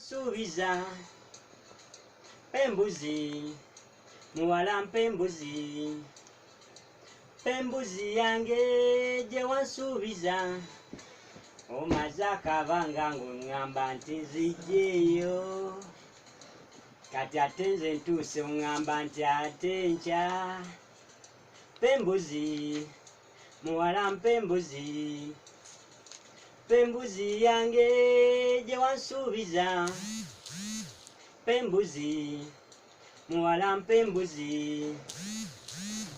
wansuubiza pembuzi muwala mpembuzi pembuzi yange gye wansuubiza omaze akabanga ng'oŋŋamba nti nzijjeeyo kati ate nze ntuuse oŋŋamba nti ate nkya pembuzi muwala mpembuzi pembuzi yange gye wansuubiza pembuzi muwala mpembuzi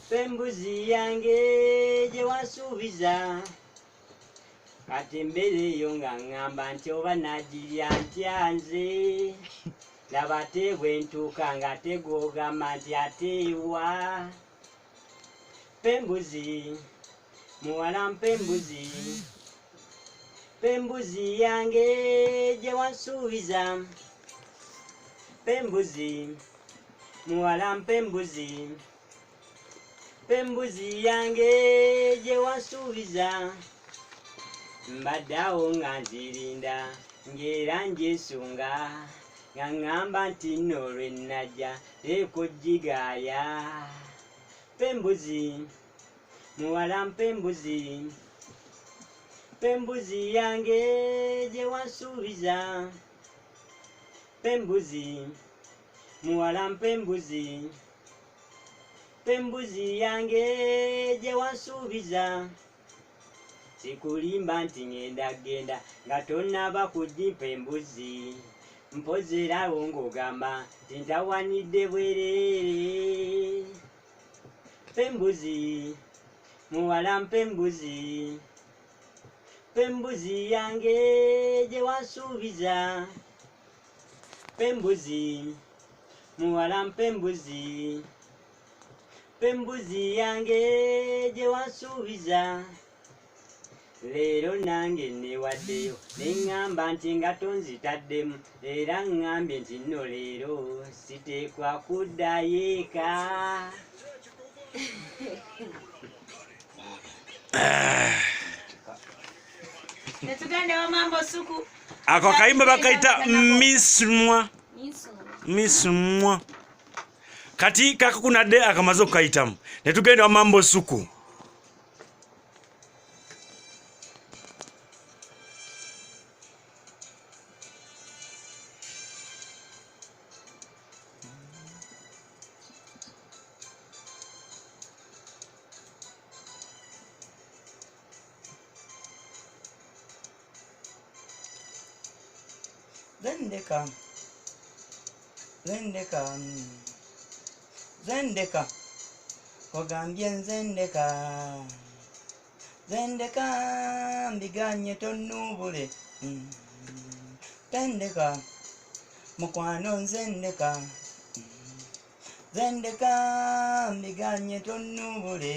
pembuzi yange gye wansuubiza kati embeera eyo nga ŋŋamba nti oba nagirya ntya nze laba ate bwe ntuuka nga ate gw'ogamba nti ate ewa pembuzi muwala mpembuzi pembuzi yange gye wansuubiza pembuzi muwala mpembuzi pembuzi yange gye wansuubiza mbadde awo nga nzirinda ng'era njesunga nga ŋŋamba nti nno lwe nnajja teeko gigaaya pembuzi muwala mpembuzi pembuzi yange gye wansuubiza pembuzi muwala mpembuzi pembuzi yange gye wansuubiza sikulimba nti ŋŋenda genda nga tonnaba kugimpa embuzi mpozerawo ng'ogamba nti ntawanidde bwereere pembuzi muwala mpembuzi pembuzi yange gye wansuubiza pembuzi muwala mpembuzi pembuzi yange gye wansuubiza leero nange newaddeyo neŋŋamba nti nga tonzitaddemu era ŋŋambye nti nno leero siteekwa kuddayo eka ako akayimba bakayita mismwa kati kakakunadde akamaze okukayitamu netugenda wa mambo suku Zendeka ogambye nzendeka mbiganye tonnuubule tendeka mukwano nzendeka mbiganye tonnuubule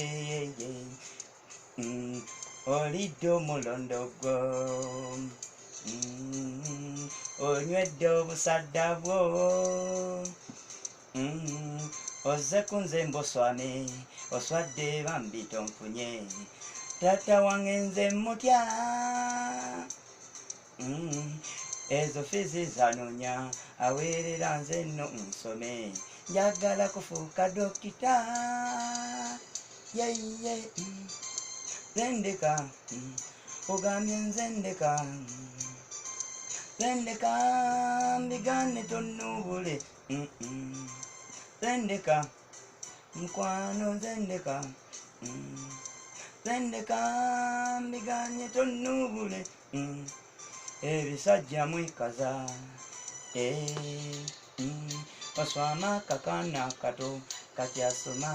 olidde omulondogwo onywedde obusadda bwo ozze kunze mboswane oswadde bambi tonfunye tata wange nze mutya ezo fizi zanoonya aweerera nze nno nsome njagala kufuuka dokita yeye zendeka ogambye nzendeka mbigane tonnuubule zendeka mukwano zendeka mbiganye tonnuubule ebisajja mwikaza oswama kakana kato katyasoma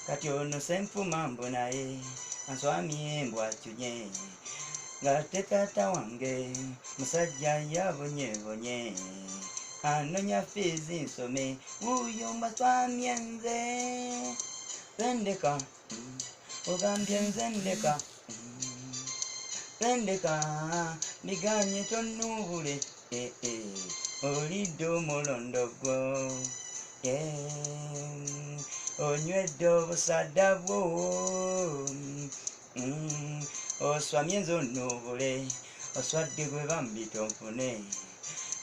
kati ono senfuma mbunaye answamye embwacyunye ng'ate taata wange musajja yabonyebonye anonya fiizi nsome wuuyo mbaswamye nze zendeka ogambye nzendeka mbiganye tonnuubule olidde omulondogwo onywedde obusadda bwo oswamye nze onnuubule oswadde gwe bambi tonfune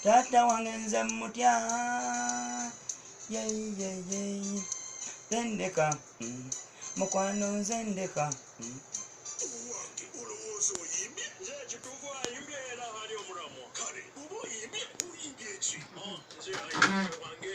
taata wange nze mutya yeyeyey zendeka mukwano nzendeka olowooza oyimbye nze ekituufu ayimbye era ali omulamu kale oba oyimbye oyimbye eki nze ayimbye wange